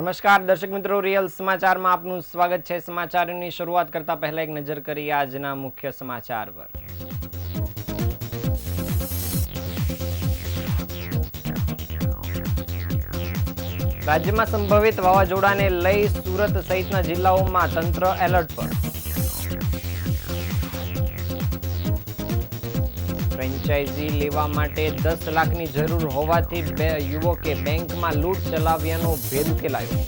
નમસ્કાર દર્શક મિત્રો, રિયલ સમાચારમાં આપનું સ્વાગત છે। સમાચારોની શરૂઆત કરતા પહેલા એક નજર કરીએ આજના મુખ્ય સમાચાર પર। રાજ્યમાં સંભવિત વાવાઝોડાને લઈ સુરત સહિતના જિલ્લાઓમાં તંત્ર એલર્ટ પર। ફ્રેન્ચાઇઝી લેવા માટે 10 લાખની જરૂર હોવાથી બે યુવકે બેંકમાં લૂંટ ચલાવ્યાનો ભેદ ઉકેલાયો।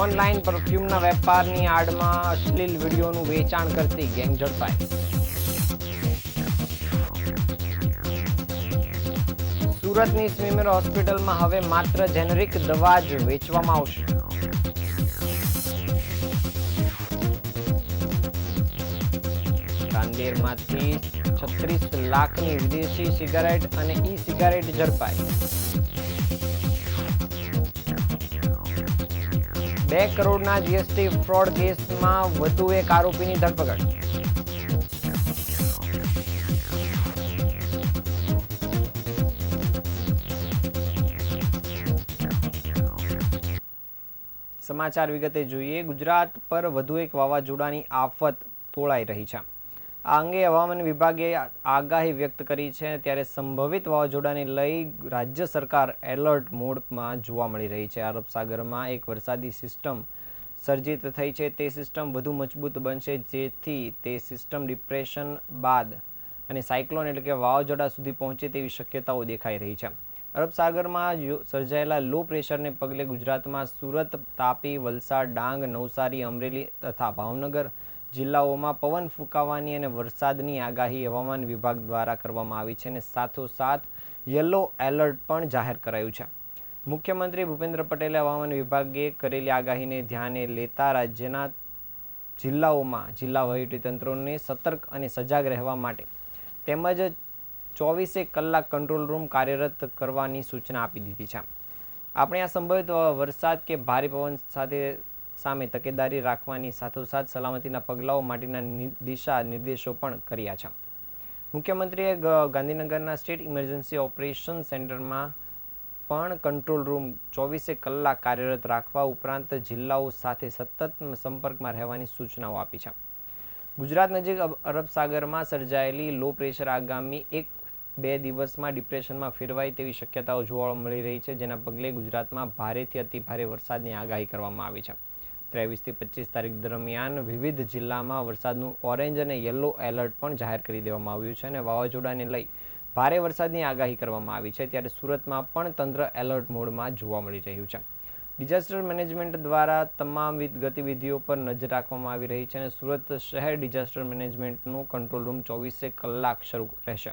ઓનલાઈન પરફ્યુમના વેપારની આડમાં અશ્લીલ વિડીયોનું વેચાણ કરતી ગેંગ ઝડપાઈ। સુરતની સ્મીમેર હોસ્પિટલમાં હવે માત્ર જેનેરિક દવા જ વેચવામાં આવશે। રાંદેરમાંથી 36 લાખની વિદેશી સિગારેટ અને ઈ સિગારેટ ઝડપાઈ। 2 કરોડના જીએસટી ફ્રોડ કેસમાં વધુ એક આરોપીની ધરપકડ। સમાચાર વિગતે જોઈએ। ગુજરાત પર વધુ એક વાવાઝોડાની આફત તોળાઈ રહી છે। આ અંગે હવામાન વિભાગે આગાહી વ્યક્ત કરી છે, ત્યારે સંભવિત વાવાઝોડાને લઈ રાજ્ય સરકાર એલર્ટ મોડમાં જોવા મળી રહી છે। અરબ સાગરમાં એક વરસાદી સિસ્ટમ સર્જિત થઈ છે। તે સિસ્ટમ વધુ મજબૂત બનશે, જેથી તે સિસ્ટમ ડિપ્રેશન બાદ અને સાયક્લોન એટલે કે વાવાઝોડા સુધી પહોંચે તેવી શક્યતાઓ દેખાઈ રહી છે। અરબ સાગરમાં સર્જાયેલા લો પ્રેશરને પગલે ગુજરાતમાં સુરત, તાપી, વલસાડ, ડાંગ, નવસારી, અમરેલી તથા ભાવનગર જિલ્લાઓમાં પવન ફૂંકાવાની અને વરસાદની આગાહી હવામાન વિભાગ દ્વારા કરવામાં આવી છે અને સાથોસાથ યલો એલર્ટ પણ જાહેર કરાયું છે। મુખ્યમંત્રી ભૂપેન્દ્ર પટેલે હવામાન વિભાગે કરેલી આગાહીને ધ્યાને લેતા રાજ્યના જિલ્લાઓમાં જિલ્લા વહીવટીતંત્રોને સતર્ક અને સજાગ રહેવા માટે તેમજ 24 કલાક કંટ્રોલ રૂમ કાર્યરત કરવાની સૂચના આપી દીધી છે। આપણે આ સંભવિત વરસાદ કે ભારે પવન સામે તકેદારી રાખવાની સાથોસાથ સલામતીના પગલાઓ માટેના દિશા નિર્દેશો પણ કર્યા છે। મુખ્યમંત્રીએ ગાંધીનગરના સ્ટેટ ઇમરજન્સી ઓપરેશન સેન્ટરમાં પણ કંટ્રોલ રૂમ 24 કલાક કાર્યરત રાખવા ઉપરાંત જિલ્લાઓ સાથે સતત સંપર્કમાં રહેવાની સૂચનાઓ આપી છે। ગુજરાત નજીક અરબ સાગરમાં સર્જાયેલી લો પ્રેશર આગામી 1-2 દિવસમાં ડિપ્રેશનમાં ફેરવાય તેવી શક્યતાઓ જોવા મળી રહી છે, જેના પગલે ગુજરાતમાં ભારેથી અતિભારે વરસાદની આગાહી કરવામાં આવી છે। 23 થી 25 તારીખ દરમિયાન વિવિધ જિલ્લામાં વરસાદનું ઓરેન્જ અને યલો એલર્ટ પણ જાહેર કરી દેવામાં આવ્યું છે અને વાવાઝોડાને લઈ ભારે વરસાદની આગાહી કરવામાં આવી છે। ત્યારે સુરતમાં પણ તંત્ર એલર્ટ મોડમાં જોવા મળી રહ્યું છે। ડિઝાસ્ટર મેનેજમેન્ટ દ્વારા તમામ ગતિવિધિઓ પર નજર રાખવામાં આવી રહી છે અને સુરત શહેર ડિઝાસ્ટર મેનેજમેન્ટનું કંટ્રોલ રૂમ 24 કલાક શરૂ રહેશે।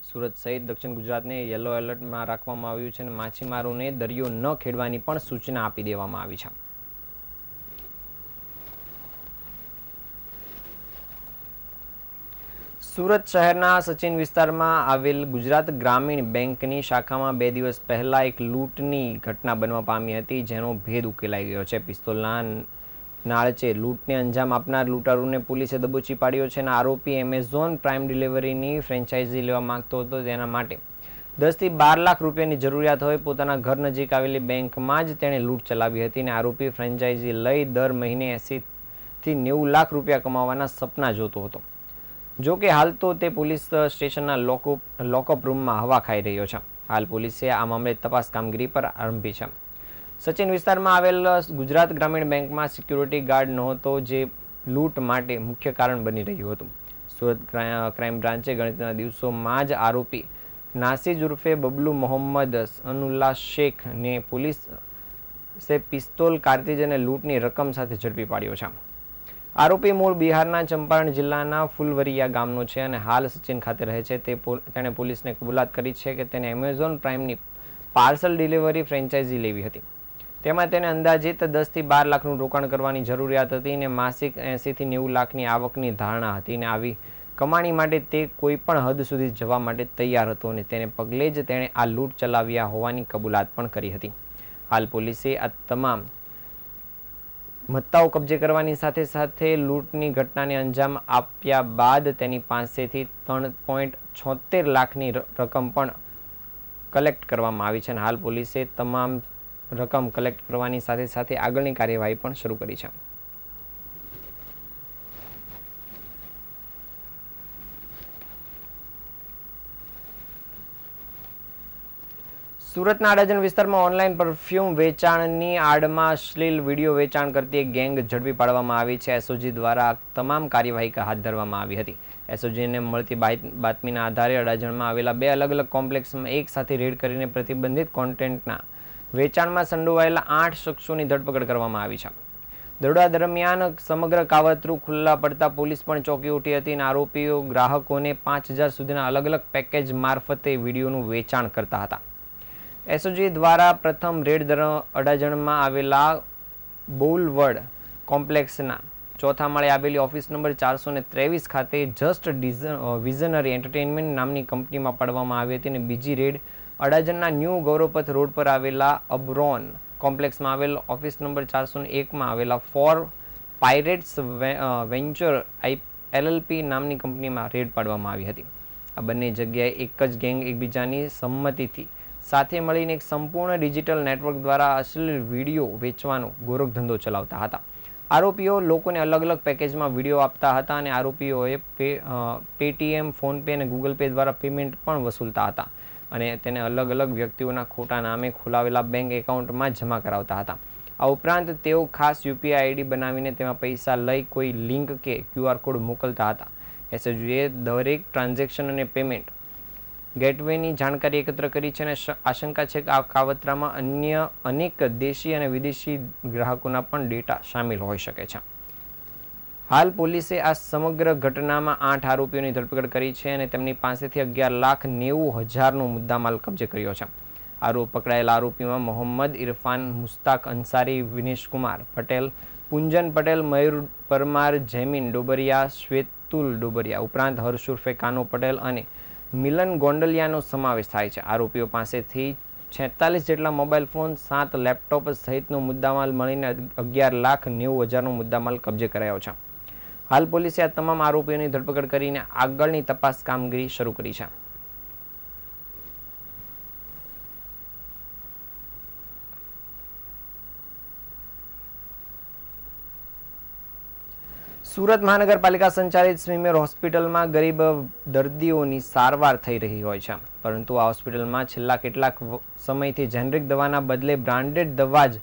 સુરત સહિત દક્ષિણ ગુજરાતને યલો એલર્ટમાં રાખવામાં આવ્યું છે અને માછીમારોને દરિયો ન ખેડવાની પણ સૂચના આપી દેવામાં આવી છે। સુરત શહેરના સચિન વિસ્તારમાં આવેલ ગુજરાત ગ્રામીણ બેંકની શાખામાં 2 દિવસ પહેલા એક લૂંટની ઘટના બનવા પામી હતી, જેનો ભેદ ઉકેલાઈ ગયો છે। પિસ્તોલના નાળચે લૂંટને અંજામ આપનાર લૂંટારૂને પોલીસે દબોચી પાડ્યો છે અને આરોપી એમેઝોન પ્રાઇમ ડિલિવરીની ફ્રેન્ચાઇઝી લેવા માંગતો હતો। તેના માટે 10 થી 12 લાખ રૂપિયાની જરૂરિયાત હોય પોતાના ઘર નજીક આવેલી બેંકમાં જ તેણે લૂંટ ચલાવી હતી અને આરોપી ફ્રેન્ચાઇઝી લઈ દર મહિને 80 થી 90 લાખ રૂપિયા કમાવાના સપના જોતો હતો। જો કે હાલ તો તે પોલીસ સ્ટેશનના લોકઅપ રૂમમાં હવા ખાઈ રહ્યો છે। હાલ પોલીસે આ મામલે તપાસ કામગીરી પર આરંભી છે। સચિન વિસ્તારમાં આવેલ ગુજરાત ગ્રામીણ બેંકમાં સિક્યુરિટી ગાર્ડ નહોતો, જે લૂંટ માટે મુખ્ય કારણ બની રહ્યું હતું। સુરત ક્રાઇમ બ્રાન્ચે ગણતરીના દિવસોમાં જ આરોપી નાસિજ ઉર્ફે બબલુ મોહમ્મદ અનુલ્લા શેખને પોલીસે પિસ્તોલ, કારતીજ અને લૂંટની રકમ સાથે ઝડપી પાડ્યો છે। આરોપી મૂળ બિહારના ચંપારણ જિલ્લાના ફુલવરિયા ગામનો છે અને હાલ સચિન ખાતે રહે છે। તેણે પોલીસને કબૂલાત કરી છે કે તેને એમેઝોન પ્રાઇમની પાર્સલ ડિલિવરી ફ્રેન્ચાઇઝી લેવી હતી। તેમાં તેને અંદાજિત 10 થી 12 લાખનું રોકાણ કરવાની જરૂરિયાત હતી અને માસિક 80 થી 90 લાખની આવકની ધારણા હતી અને આવી કમાણી માટે તે કોઈ પણ હદ સુધી જવા માટે તૈયાર હતો અને તેને પગલે જ તેણે આ લૂંટ ચલાવ્યા હોવાની કબૂલાત પણ કરી હતી। હાલ પોલીસે આ તમામ મત્તાઓ કબજે કરવાની સાથે સાથે લૂંટની ઘટનાને અંજામ આપ્યા બાદ તેની પાસેથી 3.76 લાખની રકમ પણ કલેક્ટ કરવામાં આવી છે અને હાલ પોલીસે તમામ રકમ કલેક્ટ કરવાની સાથે સાથે આગળની કાર્યવાહી પણ શરૂ કરી છે. સુરતના અડાજણ વિસ્તારમાં ઓનલાઈન પરફ્યુમ વેચાણની આડમાં અશ્લીલ વિડીયો વેચાણ કરતી એક ગેંગ ઝડપી પાડવામાં આવી છે. એસઓજી દ્વારા તમામ કાર્યવાહી હાથ ધરવામાં આવી હતી. એસઓજીને મળતી બાતમીના આધારે અડાજણમાં આવેલા 2 અલગ અલગ કોમ્પ્લેક્સમાં એક સાથે રેડ કરીને પ્રતિબંધિત કોન્ટેન્ટના વેચાણમાં સંડોવાયેલા 8 શખ્સોની ધરપકડ કરવામાં આવી છે. દરોડા દરમિયાન સમગ્ર કાવતરું ખુલ્લા પડતા પોલીસ પણ ચોંકી ઉઠી હતી અને આરોપીઓ ગ્રાહકોને 5000 સુધીના અલગ અલગ પેકેજ મારફતે વિડીયોનું વેચાણ કરતા હતા. એસઓજી દ્વારા પ્રથમ રેડ અડાજણમાં આવેલા બોલવર્ડ કોમ્પ્લેક્સના ચોથા માળે આવેલી ઓફિસ નંબર 423 ખાતે જસ્ટ વિઝનરી એન્ટરટેઇનમેન્ટ નામની કંપનીમાં પાડવામાં આવી હતી અને બીજી રેડ અડાજણના ન્યૂ ગૌરવપથ રોડ પર આવેલા અબ્રોન કોમ્પ્લેક્સમાં આવેલ ઓફિસ નંબર 401માં આવેલા ફોર પાયરેટ્સ વેન્ચર એલએલપી નામની કંપનીમાં રેડ પાડવામાં આવી હતી. આ બંને જગ્યાએ એક જ ગેંગ એકબીજાની સંમતિથી સાથે મળીને એક સંપૂર્ણ ડિજિટલ નેટવર્ક દ્વારા અશ્લીલ વિડીયો વેચવાનો ગોરખધંધો ચલાવતા હતા. આરોપીઓ લોકોને અલગ અલગ પેકેજમાં વિડીયો આપતા હતા અને આરોપીઓએ પેટીએમ, ફોનપે અને ગૂગલ પે દ્વારા પેમેન્ટ પણ વસૂલતા હતા અને તેને અલગ અલગ વ્યક્તિઓના ખોટા નામે ખોલાવેલા બેંક એકાઉન્ટમાં જમા કરાવતા હતા. આ ઉપરાંત તેઓ ખાસ યુપીઆઈ આઈડી બનાવીને તેમાં પૈસા લઈ કોઈ લિંક કે QR કોડ મોકલતા હતા. એસઓજીએ દરેક ટ્રાન્ઝેક્શન અને પેમેન્ટ ગેટવેની જાણકારી એકત્ર કરી છે અને આશંકા છે કે આ કાવતરામાં અન્ય અનેક દેશી અને વિદેશી ગ્રાહકોના પણ ડેટા સામેલ હોઈ શકે છે. હાલ પોલીસે આ સમગ્ર ઘટનામાં 8 આરોપીઓની ધરપકડ કરી છે અને તેમની પાસેથી 11,90,000નો મુદ્દામાલ કબજે કર્યો છે. પકડાયેલા આરોપીમાં મોહમ્મદ ઇરફાન, મુસ્તાક અંસારી, વિનેશકુમાર પટેલ, પુંજન પટેલ, મયુર પરમાર, જૈમિન ડોબરિયા, શ્વેતુલ ડોબરિયા ઉપરાંત હર્ષ ઉર્ફે કાનો પટેલ અને મિલન ગોંડલિયાનો સમાવેશ થાય છે. આરોપીઓ પાસેથી 46 જેટલા મોબાઈલ ફોન, 7 લેપટોપ સહિતનો મુદ્દામાલ મળીને 11,90,000નો મુદ્દામાલ કબજે કરાયો છે. હાલ પોલીસે આ તમામ આરોપીઓની ધરપકડ કરીને આગળની તપાસ કામગીરી શરૂ કરી છે. સુરત મહાનગરપાલિકા સંચાલિત સ્મીમેર હોસ્પિટલમાં ગરીબ દર્દીઓની સારવાર થઈ રહી હોય છે, પરંતુ આ હોસ્પિટલમાં છેલ્લા કેટલાક સમયથી જેનરિક દવાના બદલે બ્રાન્ડેડ દવા જ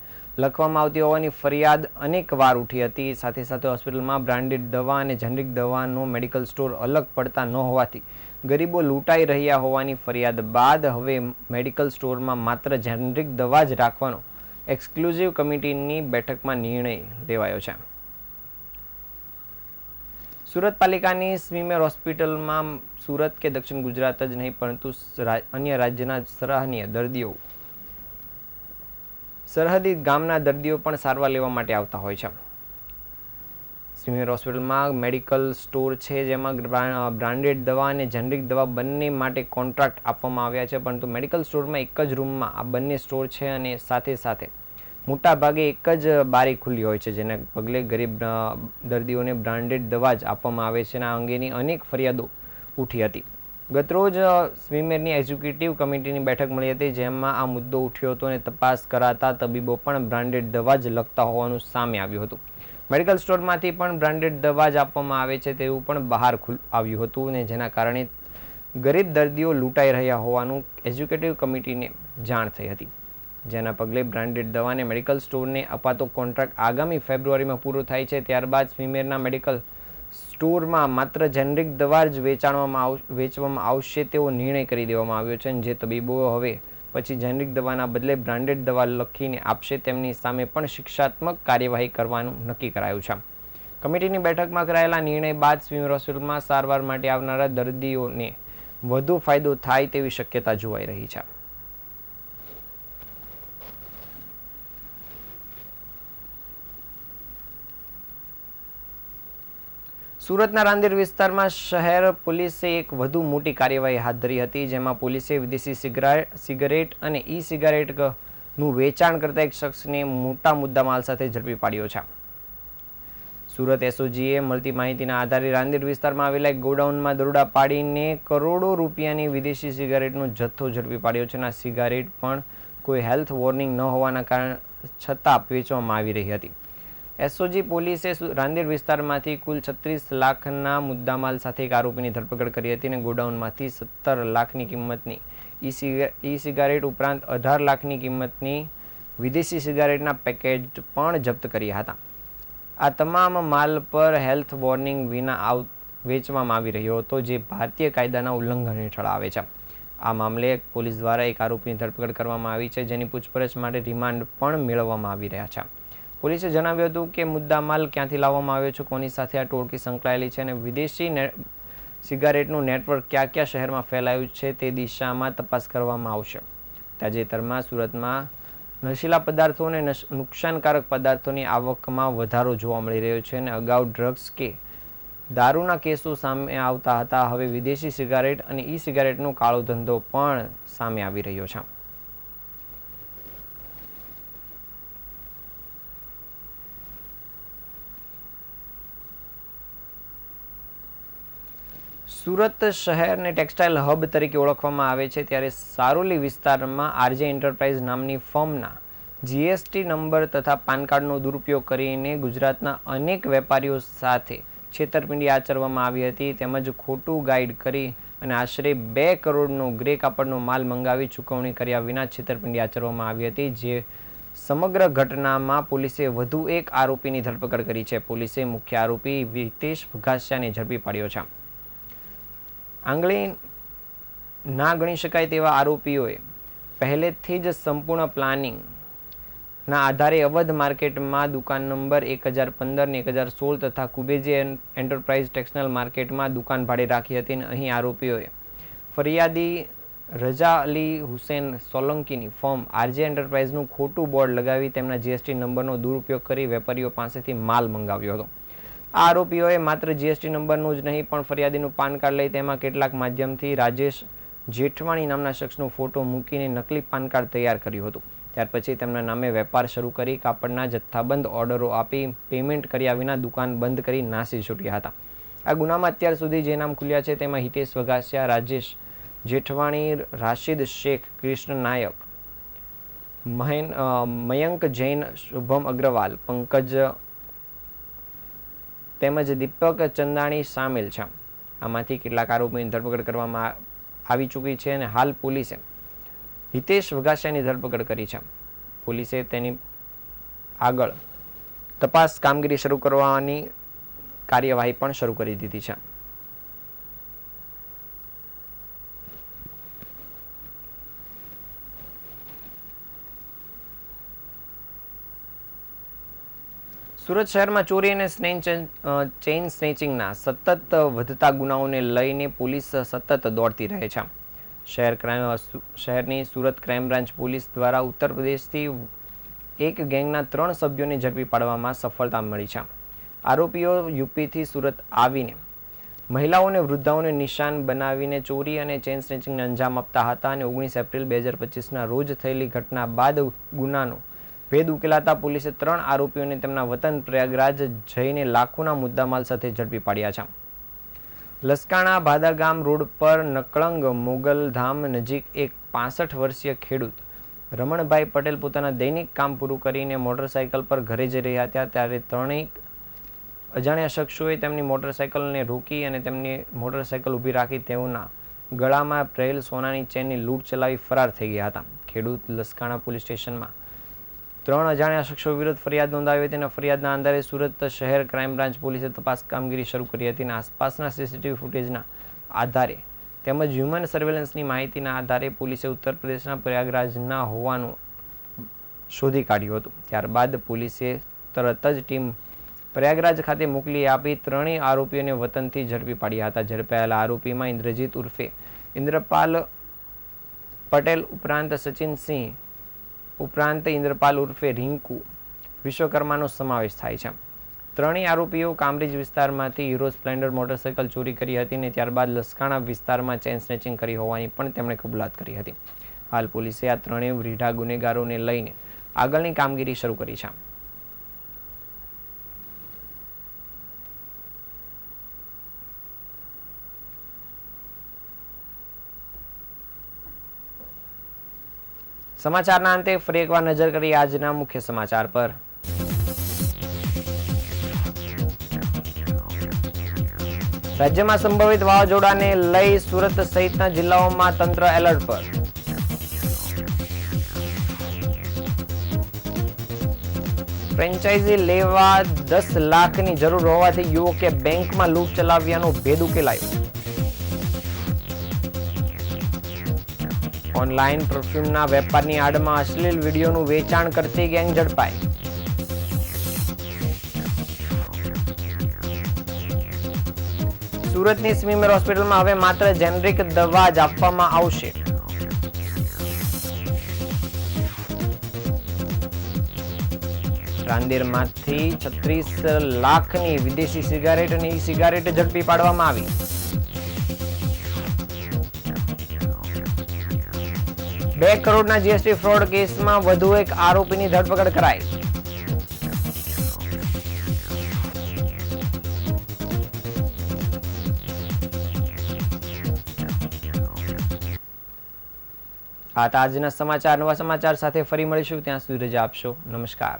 લખવામાં આવતી હોવાની ફરિયાદ અનેક વાર ઉઠી હતી. સાથે સાથે હોસ્પિટલમાં બ્રાન્ડેડ દવા અને જેનરિક દવાનો મેડિકલ સ્ટોર અલગ પડતા ન હોવાથી ગરીબો લૂંટાઈ રહ્યા હોવાની ફરિયાદ બાદ હવે મેડિકલ સ્ટોરમાં માત્ર જેનરિક દવા જ રાખવાનો એક્સક્લુઝિવ કમિટીની બેઠકમાં નિર્ણય લેવાયો છે. સુરત પાલિકાની સ્મીમેર હોસ્પિટલમાં સુરત કે દક્ષિણ ગુજરાત જ નહીં પરંતુ અન્ય રાજ્યના સરહદી ગામના દર્દીઓ પણ સારવાર લેવા માટે આવતા હોય છે. સ્મીમેર હોસ્પિટલમાં મેડિકલ સ્ટોર છે જેમાં બ્રાન્ડેડ દવા અને જેનરિક દવા બંને માટે કોન્ટ્રાક્ટ આપવામાં આવ્યા છે, પરંતુ મેડિકલ સ્ટોરમાં એક જ રૂમમાં આ બંને સ્ટોર છે અને સાથે સાથે મોટા ભાગે એક જ બારી ખુલ્લી હોય છે, જેના પગલે ગરીબ દર્દીઓને બ્રાન્ડેડ દવા જ આપવામાં આવે છે. આ અંગેની અનેક ફરિયાદો ઉઠી હતી. ગતરોજ સ્મીમેરની એક્ઝિક્યુટિવ કમિટીની બેઠક મળી હતી, જેમાં આ મુદ્દો ઉઠ્યો હતો અને તપાસ કરાતા તબીબો પણ બ્રાન્ડેડ દવા જ લખતા હોવાનું સામે આવ્યું હતું. મેડિકલ સ્ટોરમાંથી પણ બ્રાન્ડેડ દવા જ આપવામાં આવે છે તેવું પણ બહાર આવ્યું હતું અને જેના કારણે ગરીબ દર્દીઓ લૂંટાઈ રહ્યા હોવાનું એક્ઝિક્યુટિવ કમિટીને જાણ થઈ હતી. જેના પગલે બ્રાન્ડેડ દવા અને મેડિકલ સ્ટોરને અપાતો કોન્ટ્રાક્ટ આગામી ફેબ્રુઆરીમાં પૂરો થાય છે. ત્યારબાદ સ્મીમેરના મેડિકલ સ્ટોરમાં માત્ર જેનરિક દવા જ વેચવામાં આવશે તેવો નિર્ણય કરી દેવામાં આવ્યો છે. જે તબીબો હવે પછી જેનરિક દવાના બદલે બ્રાન્ડેડ દવા લખીને આપશે તેમની સામે પણ શિક્ષાત્મક કાર્યવાહી કરવાનું નક્કી કરાયું છે. કમિટીની બેઠકમાં કરાયેલા નિર્ણય બાદ સ્મીમેર હોસ્પિટલમાં સારવાર માટે આવનારા દર્દીઓને વધુ ફાયદો થાય તેવી શક્યતા જોવાઈ રહી છે. સુરતના રાંદેર વિસ્તારમાં શહેર પોલીસે એક વધુ મોટી કાર્યવાહી હાથ ધરી હતી, જેમાં પોલીસે વિદેશી સિગારેટ અને ઈ સિગારેટનું વેચાણ કરતા એક શખ્સને મોટા મુદ્દામાલ સાથે ઝડપી પાડ્યો છે. સુરત એસઓજીએ મળતી માહિતીના આધારે રાંદેર વિસ્તારમાં આવેલા એક ગોડાઉનમાં દરોડા પાડીને કરોડો રૂપિયાની વિદેશી સિગારેટનો જથ્થો ઝડપી પાડ્યો છે. અને આ સિગારેટ પણ કોઈ હેલ્થ વોર્નિંગ ન હોવાના કારણે છતાં વેચવામાં આવી રહી હતી. એસઓજી પોલીસે રાંદેર વિસ્તારમાંથી કુલ 36 લાખના મુદ્દામાલ સાથે એક આરોપીની ધરપકડ કરી હતી અને ગોડાઉનમાંથી 17 લાખની કિંમતની ઈ સિગારેટ ઉપરાંત 18 લાખની કિંમતની વિદેશી સિગારેટના પેકેટ પણ જપ્ત કર્યા હતા. આ તમામ માલ પર હેલ્થ વોર્નિંગ વિના વેચવામાં આવી રહ્યો હતો, જે ભારતીય કાયદાના ઉલ્લંઘન હેઠળ આવે છે. આ મામલે પોલીસ દ્વારા એક આરોપીની ધરપકડ કરવામાં આવી છે, જેની પૂછપરછ માટે રિમાન્ડ પણ મેળવવામાં આવી રહ્યા છે. પોલીસે જણાવ્યું હતું કે મુદ્દામાલ ક્યાંથી લાવવામાં આવ્યો છે, કોની સાથે આ ટોળકી સંકળાયેલી છે અને વિદેશી સિગારેટનું નેટવર્ક કયા શહેરમાં ફેલાયું છે તે દિશામાં તપાસ કરવામાં આવશે. તાજેતરમાં સુરતમાં નશીલા પદાર્થો અને નુકસાનકારક પદાર્થોની આવકમાં વધારો જોવા મળી રહ્યો છે અને અગાઉ ડ્રગ્સ કે દારૂના કેસો સામે આવતા હતા. હવે વિદેશી સિગારેટ અને ઈ સિગારેટનો કાળો ધંધો પણ સામે આવી રહ્યો છે. સુરત શહેરને ટેક્સટાઇલ હબ તરીકે ઓળખવામાં આવે છે, ત્યારે સારોલી વિસ્તારમાં આરજે એન્ટરપ્રાઇઝ નામની ફર્મના જીએસટી નંબર તથા પાન કાર્ડનો દુરુપયોગ કરીને ગુજરાતના અનેક વેપારીઓ સાથે છેતરપિંડી આચરવામાં આવી હતી. તેમજ ખોટું ગાઈડ કરી અને આશરે 2 કરોડનો ગ્રે કાપડનો માલ મંગાવી ચૂકવણી કર્યા વિના છેતરપિંડી આચરવામાં આવી હતી. જે સમગ્ર ઘટનામાં પોલીસે વધુ એક આરોપીની ધરપકડ કરી છે. પોલીસે મુખ્ય આરોપી હિતેશ વઘાસિયાને ઝડપી પાડ્યો છે. આંગળી ના ગણી શકાય તેવા આરોપીઓએ પહેલેથી જ સંપૂર્ણ પ્લાનિંગના આધારે અવધ માર્કેટમાં દુકાન નંબર 1015 ને 1016 તથા કુબેજી એન્ટરપ્રાઇઝ ટેક્સટાઇલ માર્કેટમાં દુકાન ભાડે રાખી હતી. અહીં આરોપીઓએ ફરિયાદી રજા અલી હુસેન સોલંકીની ફર્મ આરજે એન્ટરપ્રાઇઝનું ખોટું બોર્ડ લગાવી તેમના જીએસટી નંબરનો દુરુપયોગ કરી વેપારીઓ પાસેથી માલ મંગાવ્યો હતો. આ આરોપીઓએ માત્ર જીએસટી નંબરનું જ નહીં પણ ફરિયાદીનું પાન કાર્ડ લઈ તેમાં કેટલાક માધ્યમથી રાજેશ જેઠવાણી નામના શખ્સનો ફોટો મૂકીને નકલી પાન કાર્ડ તૈયાર કર્યું હતું. ત્યાર પછી તેમના નામે વેપાર શરૂ કરી કાપડના જથ્થાબંધ ઓર્ડરો આપી પેમેન્ટ કર્યા વિના દુકાન બંધ કરી નાસી છૂટ્યા હતા. આ ગુનામાં અત્યાર સુધી જે નામ ખુલ્યા છે તેમાં હિતેશ વઘાસિયા, રાજેશ જેઠવાણી, રાશિદ શેખ, કૃષ્ણ નાયક, મયંક જૈન, શુભમ અગ્રવાલ, પંકજ તેમજ દીપક ચંદાણી સામેલ છે. આમાંથી કેટલાક આરોપીની ધરપકડ કરવામાં આવી ચૂકી છે અને હાલ પોલીસે હિતેશ વઘાસિયાની ધરપકડ કરી છે. પોલીસે તેની આગળ તપાસ કામગીરી શરૂ કરવાની કાર્યવાહી પણ શરૂ કરી દીધી છે. સુરત શહેરમાં ચોરી અને ચેઇન સ્નેચિંગના સતત વધતા ગુનાઓને લઈને પોલીસ સતત દોડતી રહે છે. શહેરની સુરત ક્રાઇમ બ્રાન્ચ પોલીસ દ્વારા ઉત્તર પ્રદેશથી એક ગેંગના 3 સભ્યોને ઝડપી પાડવામાં સફળતા મળી છે. આરોપીઓ યુપીથી સુરત આવીને મહિલાઓને વૃદ્ધાઓને નિશાન બનાવીને ચોરી અને ચેઇન સ્નેચિંગને અંજામ આપતા હતા અને 19 એપ્રિલ 2025ના રોજ થયેલી ઘટના બાદ ગુનાનો ભેદ ઉકેલાતા પોલીસે 3 આરોપીઓને તેમના વતન પ્રયાગરાજ જઈને લાખોના મુદ્દામાલ સાથે ઝડપી પાડ્યા છે. લસકાણા ભાદાગામ રોડ પર નકળંગ મોગલધામ નજીક એક 65 વર્ષીય ખેડૂત રમણભાઈ પટેલ પોતાના દૈનિક કામ પૂરું કરીને મોટરસાઇકલ પર ઘરે જઈ રહ્યા હતા, ત્યારે 3 અજાણ્યા શખ્સોએ તેમની મોટરસાઇકલને રોકી અને તેમની મોટરસાઇકલ ઊભી રાખી તેઓના ગળામાં રહેલ સોનાની ચેનની લૂંટ ચલાવી ફરાર થઈ ગયા હતા. ખેડૂત લસકાણા પોલીસ સ્ટેશનમાં 3 અજાણ્યા શખ્સો વિરુદ્ધ ફરિયાદ નોંધાવી હતી અને ફરિયાદના આધારે સુરત શહેર ક્રાઇમ બ્રાન્ચ પોલીસે તપાસ કામગીરી શરૂ કરી હતી અને આસપાસના સીસીટીવી ફૂટેજના આધારે તેમજ હ્યુમન સર્વેલન્સની માહિતીના આધારે પોલીસે ઉત્તર પ્રદેશના પ્રયાગરાજના હોવાનું શોધી કાઢ્યું હતું. ત્યારબાદ પોલીસે તરત જ ટીમ પ્રયાગરાજ ખાતે મોકલી આપી 3 આરોપીઓને વતનથી ઝડપી પાડ્યા હતા. ઝડપાયેલા આરોપીમાં ઇન્દ્રજીત ઉર્ફે ઇન્દ્રપાલ પટેલ ઉપરાંત સચિનસિંહ ઉપરાંત ઇન્દ્રપાલ ઉર્ફે રિંકુ વિશ્વકર્માનો સમાવેશ થાય છે. 3 આરોપીઓ કામરેજ વિસ્તારમાંથી હીરો સ્પ્લેન્ડર મોટરસાઇકલ ચોરી કરી હતી અને ત્યારબાદ લસકાણા વિસ્તારમાં ચેઇન સ્નેચિંગ કરી હોવાની પણ તેમણે કબૂલાત કરી હતી. હાલ પોલીસે આ 3 રીઢા ગુનેગારોને લઈને આગળની કામગીરી શરૂ કરી છે. સમાચારના અંતે ફરી એકવાર નજર કરી આજના મુખ્ય સમાચાર પર. રાજ્યમાં સંભવિત વાવાઝોડાને લઈ સુરત સહિતના જિલ્લાઓમાં તંત્ર એલર્ટ પર. ફ્રેન્ચાઇઝી લેવા 10 લાખની જરૂર હોવાથી યુવકે બેંકમાં લૂંટ ચલાવ્યાનો ભેદ ઉકેલાયો. ઓનલાઈન પરફ્યુમના વેપારની આડમાં અશ્લીલ વિડીયોનું વેચાણ કરતી ગેંગ ઝડપાઈ. સુરતની સ્મીમેર હોસ્પિટલમાં હવે માત્ર જેનરિક દવા જ આપવામાં આવશે. રાંદેરમાંથી 36 લાખની વિદેશી સિગારેટ અને ઈ સિગારેટ ઝડપી પાડવામાં આવી. ₹2 કરોડના જીએસટી ફ્રોડ કેસમાં વધુ એક આરોપીની ધરપકડ કરાઈ. આ હતા આજના સમાચાર. નવા સમાચાર સાથે ફરી મળીશું. ત્યાં સુધી રજા આપશો. નમસ્કાર.